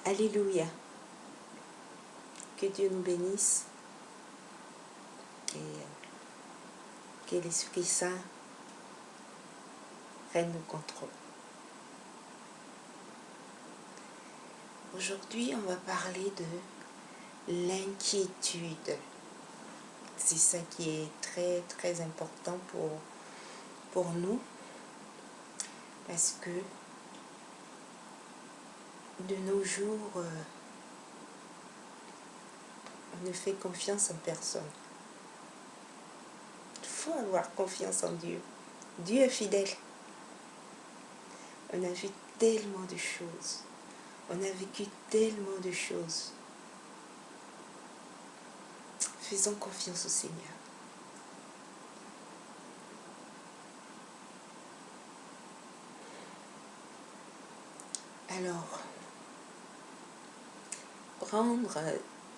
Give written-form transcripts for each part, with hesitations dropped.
Alléluia. Que Dieu nous bénisse et que l'Esprit Saint prenne le contrôle. Aujourd'hui, on va parler de l'inquiétude. C'est ça qui est très très important pour nous, parce que de nos jours, on ne fait confiance en personne. Il faut avoir confiance en Dieu. Dieu est fidèle. On a vu tellement de choses. On a vécu tellement de choses. Faisons confiance au Seigneur. Alors, prendre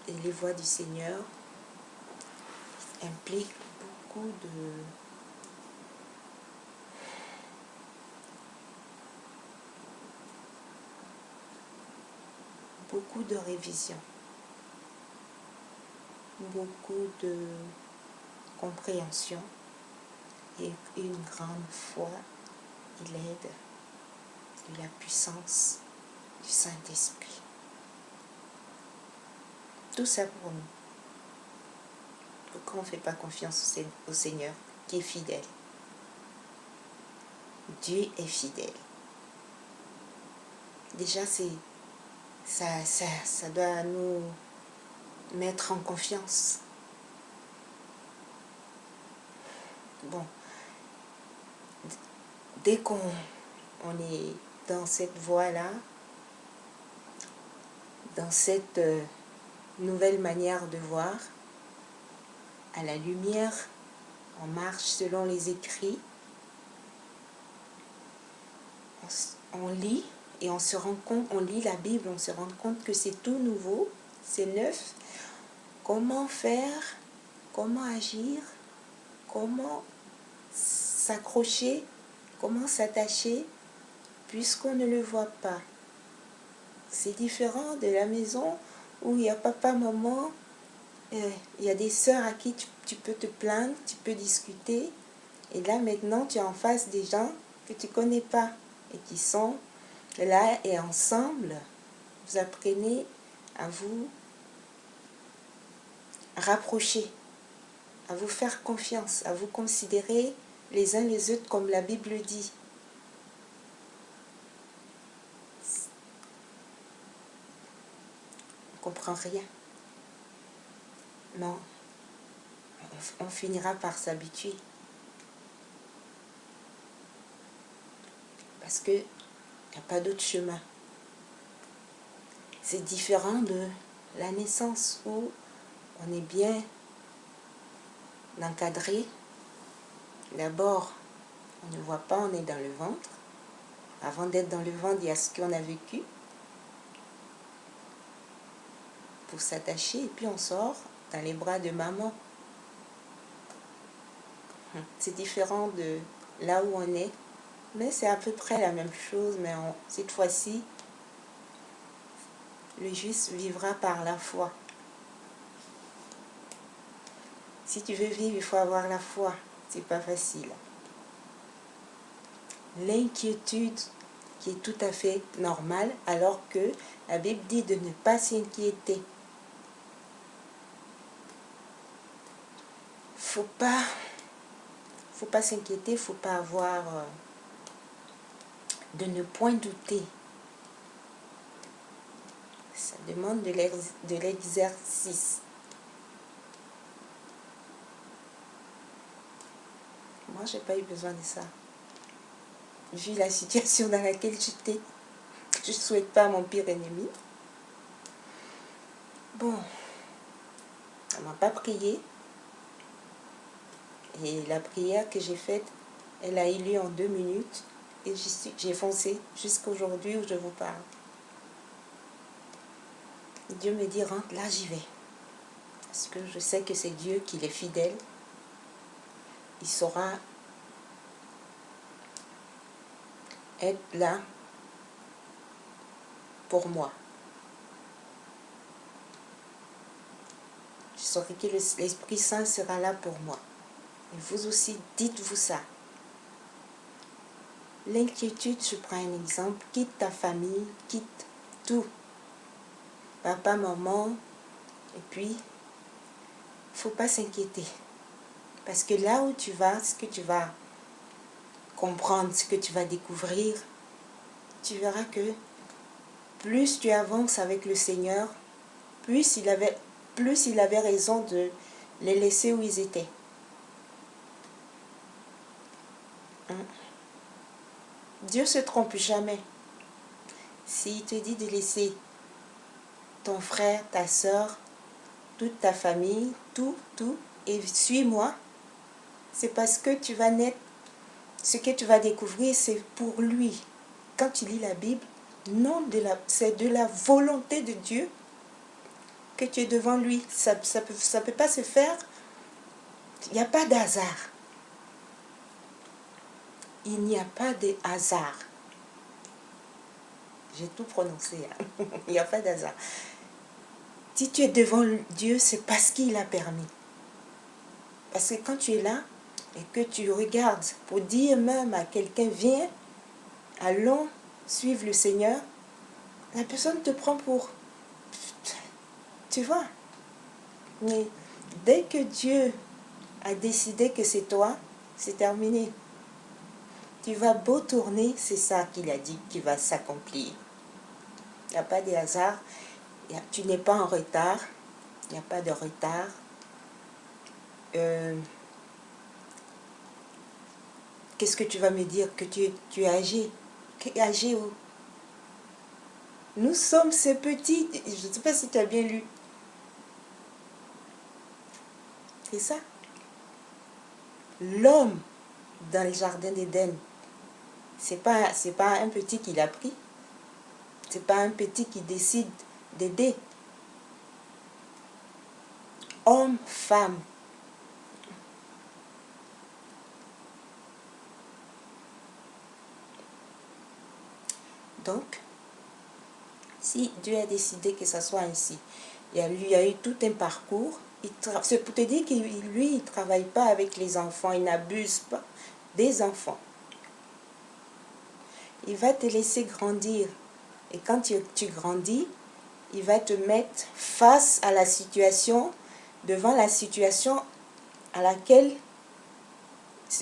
les voies du Seigneur implique beaucoup de révision, beaucoup de compréhension et une grande foi et l'aide et la puissance du Saint-Esprit. Tout ça pour nous. Pourquoi on ne fait pas confiance au Seigneur qui est fidèle? Dieu est fidèle. Déjà, ça doit nous mettre en confiance. Bon, dès qu'on est dans cette voie-là, dans cette nouvelle manière de voir, à la lumière, on marche selon les écrits, on lit et on se rend compte, on lit la Bible, on se rend compte que c'est tout nouveau, c'est neuf. Comment faire, comment agir, comment s'accrocher, comment s'attacher, puisqu'on ne le voit pas. C'est différent de la maison où il y a papa, maman, il y a des sœurs à qui tu peux te plaindre, tu peux discuter. Et là maintenant tu es en face des gens que tu ne connais pas et qui sont là et ensemble, vous apprenez à vous rapprocher, à vous faire confiance, à vous considérer les uns les autres comme la Bible dit. On ne comprend rien. Non, on finira par s'habituer. Parce qu'il n'y a pas d'autre chemin. C'est différent de la naissance où on est bien encadré. D'abord, on ne voit pas, on est dans le ventre. Avant d'être dans le ventre, il y a ce qu'on a vécu pour s'attacher, et puis on sort dans les bras de maman. C'est différent de là où on est, mais c'est à peu près la même chose, mais cette fois-ci, le juste vivra par la foi. Si tu veux vivre, il faut avoir la foi. C'est pas facile. L'inquiétude qui est tout à fait normale, alors que la Bible dit de ne pas s'inquiéter. Faut pas s'inquiéter, faut pas avoir de ne point douter. Ça demande de l'exercice. Moi, j'ai pas eu besoin de ça. Vu la situation dans laquelle j'étais, je ne souhaite pas mon pire ennemi. Bon, on m'a pas prié. Et la prière que j'ai faite, elle a eu lieu en 2 minutes. Et j'ai foncé jusqu'à aujourd'hui où je vous parle. Dieu me dit, rentre, là j'y vais. Parce que je sais que c'est Dieu qui est fidèle. Il saura être là pour moi. je saurai que l'Esprit Saint sera là pour moi. Et vous aussi, dites-vous ça. L'inquiétude, je prends un exemple, quitte ta famille, quitte tout. Papa, maman, et puis, il ne faut pas s'inquiéter. Parce que là où tu vas, ce que tu vas comprendre, ce que tu vas découvrir, tu verras que plus tu avances avec le Seigneur, plus il avait raison de les laisser où ils étaient. Dieu ne se trompe jamais. S'il te dit de laisser ton frère, ta soeur, toute ta famille, tout, et suis-moi, c'est parce que tu vas naître, ce que tu vas découvrir, c'est pour lui. Quand tu lis la Bible, non, c'est de la volonté de Dieu que tu es devant lui. Ça peut pas se faire. Il n'y a pas d'hasard. Il n'y a pas de hasard. J'ai tout prononcé. Hein. Il n'y a pas d'hasard. Si tu es devant Dieu, c'est parce qu'il a permis. Parce que quand tu es là et que tu regardes pour dire même à quelqu'un, viens, allons suivre le Seigneur, la personne te prend pour... Tu vois. Mais dès que Dieu a décidé que c'est toi, c'est terminé. Tu vas beau tourner, c'est ça qu'il a dit qui va s'accomplir. Il n'y a pas de hasard. Tu n'es pas en retard. Il n'y a pas de retard. Qu'est-ce que tu vas me dire? Que tu es âgé? Âgé où? Nous sommes ces petits... Je ne sais pas si tu as bien lu. C'est ça. L'homme dans le jardin d'Éden, c'est pas un petit qui l'a pris. C'est pas un petit qui décide d'aider. Homme, femme. Donc, si Dieu a décidé que ça soit ainsi, il y a eu tout un parcours. C'est pour te dire que lui, il ne travaille pas avec les enfants, il n'abuse pas des enfants. Il va te laisser grandir. Et quand tu grandis, il va te mettre face à la situation, devant la situation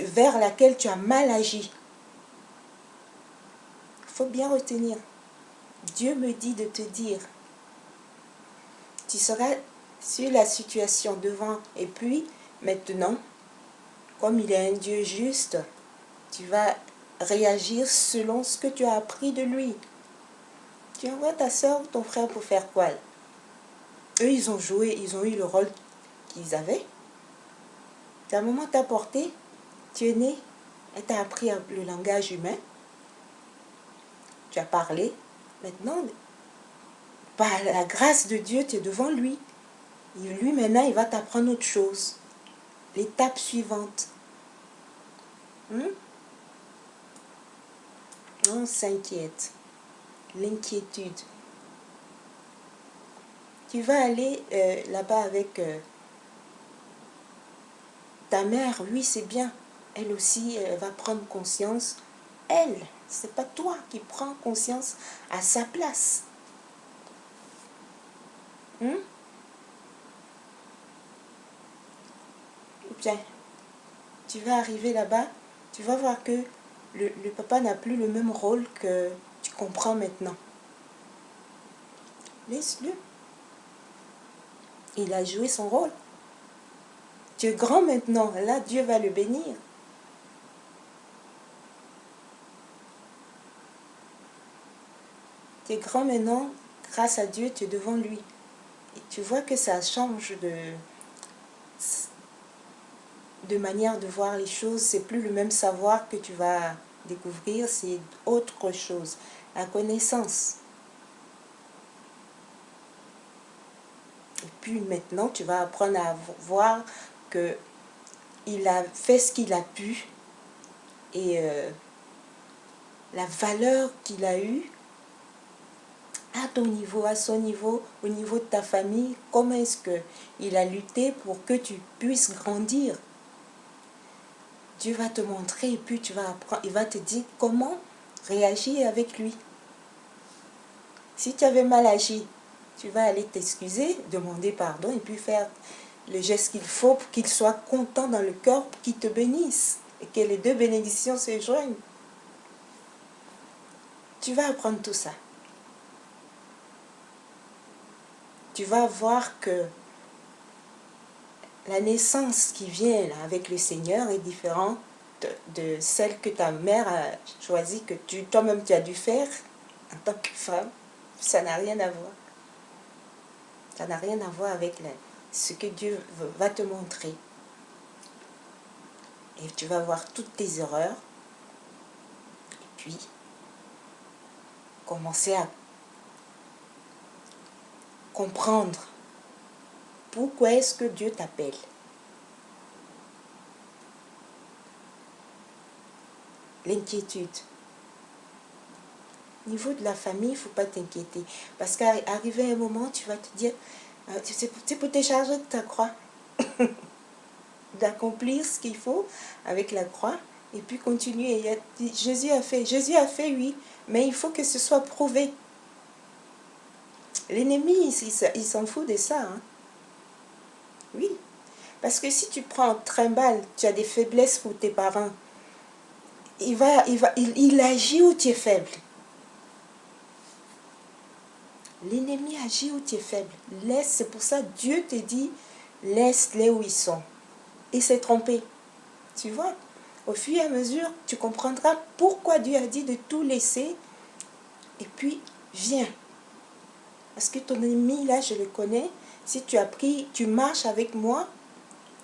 vers laquelle tu as mal agi. Il faut bien retenir. Dieu me dit de te dire, tu seras sur la situation devant, et puis maintenant, comme il est un Dieu juste, tu vas réagir selon ce que tu as appris de lui. Tu envoies ta soeur ou ton frère pour faire quoi? Eux, ils ont joué, ils ont eu le rôle qu'ils avaient. À un moment, t'as porté, tu es né, elle t'a appris le langage humain. Tu as parlé. Maintenant, par la grâce de Dieu, tu es devant lui. Et lui, maintenant, il va t'apprendre autre chose. L'étape suivante. On s'inquiète. L'inquiétude. Tu vas aller là-bas avec ta mère. Oui, c'est bien. Elle aussi, elle va prendre conscience. Elle, c'est pas toi qui prends conscience à sa place. Bien, tu vas arriver là-bas, tu vas voir que le papa n'a plus le même rôle que tu comprends maintenant. Laisse-le. Il a joué son rôle. Tu es grand maintenant. Là, Dieu va le bénir. Tu es grand maintenant. Grâce à Dieu, tu es devant lui. Et tu vois que ça change de manière de voir les choses. C'est plus le même savoir que tu vas découvrir. C'est autre chose. La connaissance. Et puis maintenant, tu vas apprendre à voir que il a fait ce qu'il a pu et la valeur qu'il a eue à ton niveau, à son niveau, au niveau de ta famille, comment est-ce qu'il a lutté pour que tu puisses grandir. Dieu va te montrer et puis tu vas apprendre, il va te dire comment réagir avec lui. Si tu avais mal agi, tu vas aller t'excuser, demander pardon et puis faire le geste qu'il faut pour qu'il soit content dans le cœur, pour qu'il te bénisse et que les deux bénédictions se joignent. Tu vas apprendre tout ça. Tu vas voir que la naissance qui vient là, avec le Seigneur est différente de celle que ta mère a choisie, que toi-même tu as dû faire en tant que femme. Ça n'a rien à voir. Ça n'a rien à voir avec ce que Dieu va te montrer. Et tu vas voir toutes tes erreurs. Et puis, commencer à comprendre pourquoi est-ce que Dieu t'appelle. L'inquiétude. Au niveau de la famille, il ne faut pas t'inquiéter. Parce qu'arrivé un moment, tu vas te dire, c'est pour te charger de ta croix. D'accomplir ce qu'il faut avec la croix. Et puis continuer. Jésus a fait, oui. Mais il faut que ce soit prouvé. L'ennemi, il s'en fout de ça. Hein. Oui. Parce que si tu prends en trimballe, tu as des faiblesses pour tes parents. Il agit où tu es faible. L'ennemi agit où tu es faible. C'est pour ça que Dieu te dit, laisse-les où ils sont. Et s'est trompé. Tu vois, au fur et à mesure, tu comprendras pourquoi Dieu a dit de tout laisser. Et puis, viens. Parce que ton ennemi, là, je le connais. Si tu as pris, tu marches avec moi,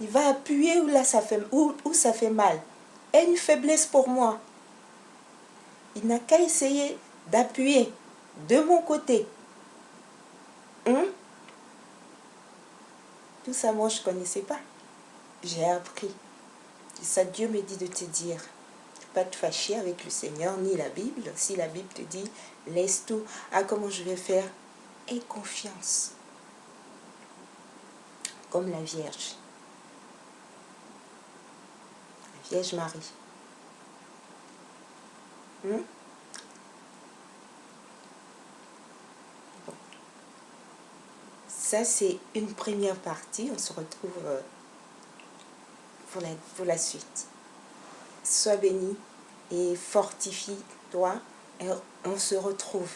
il va appuyer où ça fait mal. Et une faiblesse pour moi. Il n'a qu'à essayer d'appuyer de mon côté. Tout ça, moi, je ne connaissais pas. J'ai appris. Et ça, Dieu me dit de te dire, pas te fâcher avec le Seigneur, ni la Bible. Si la Bible te dit, laisse tout. Ah, comment je vais faire? Aie confiance. Comme la Vierge. La Vierge Marie. Ça, c'est une première partie. On se retrouve pour la suite. Sois béni et fortifie-toi. Et on se retrouve.